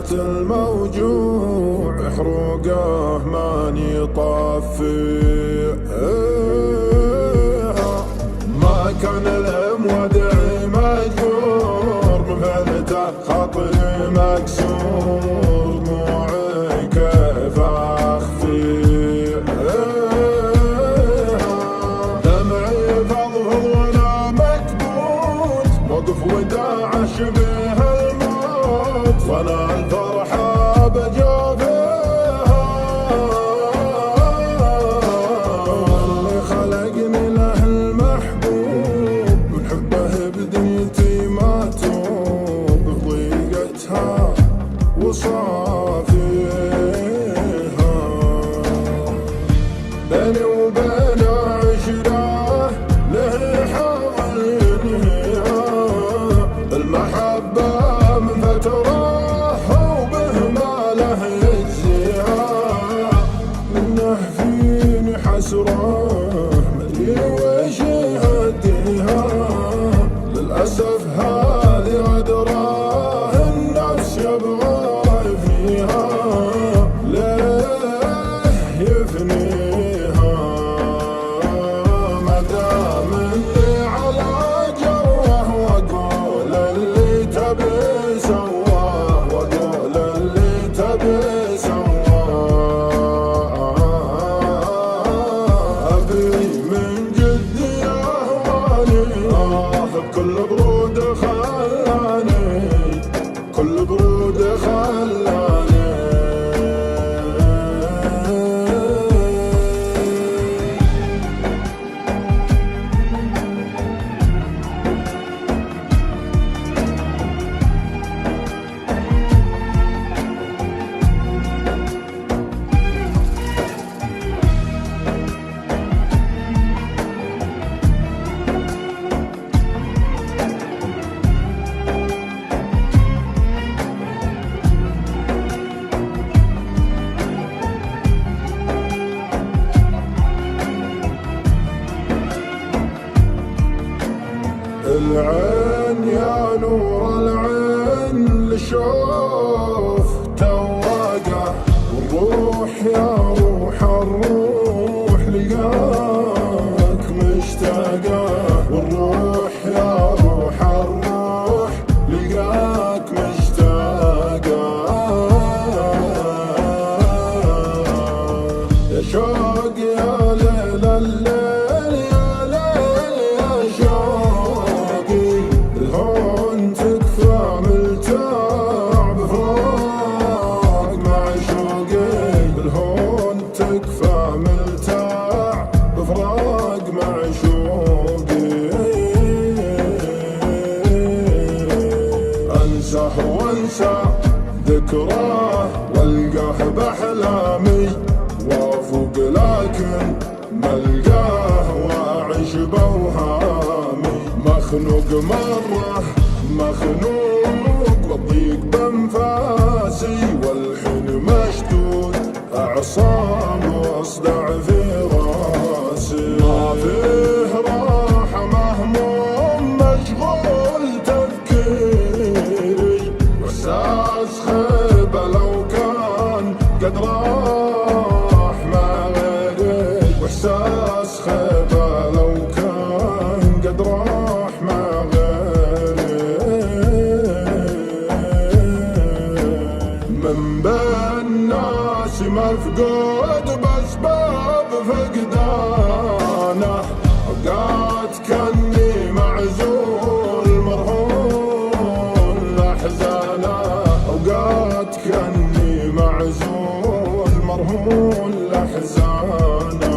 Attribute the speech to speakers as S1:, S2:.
S1: مات الموجوع حروقه ماني طفي. ما كان المودع مجبور مفلته خاطري مكسور دموعي كيف اخفي. دمعي فضفض وانا مكبوت موقف وداع شبه الموت وانا الفرحه بجوفها. اللي خلقني له المحبوب من حبه بدنيتي ما توب بضيقتها وصافيها. بيني وبين عشره له حاضنها المحبه من فتره وبه ما له يجزيها. منه فيني حسره مدري وش يهديها. للاسف هذه غدره النفس يبغى يفنيها. ليه يفنيها ما دام اني على جوه واقول اللي تبي سواه واقول اللي تبي سواه. ابي من جدي اهواني بكل برود خلاني كل برود خلاني. العين يا نور العين لشوف تواقه. والروح يا روح الروح لقاك مشتاقه. والروح يا روح الروح لقاك مشتاقه. يا شوق يا ليل الليل يا ليل يا شوقي. الهون تكفى ملتاع بفراق معشوقي. الهون تكفى ملتاع بفراق معشوقي. انساه وانسى ذكراه والقاه باحلامي وافوق لكن ملقاه واعيش بوهامي. مخنوق مره مخنوق والضيق بانفاسي والحين مشدود اعصام واصدع في راسي. ما فيه راحه مهموم مشغول تفكيري. واحساس خيبه لو كان قد راح مع غيري. واحساس خيبه لو كان قد راح مع غيري. من بين ناس مفقود باسباب فقدانه. اوقات كاني معزول مرهون لاحزانه. اوقات كاني معزول مرهون لاحزانه.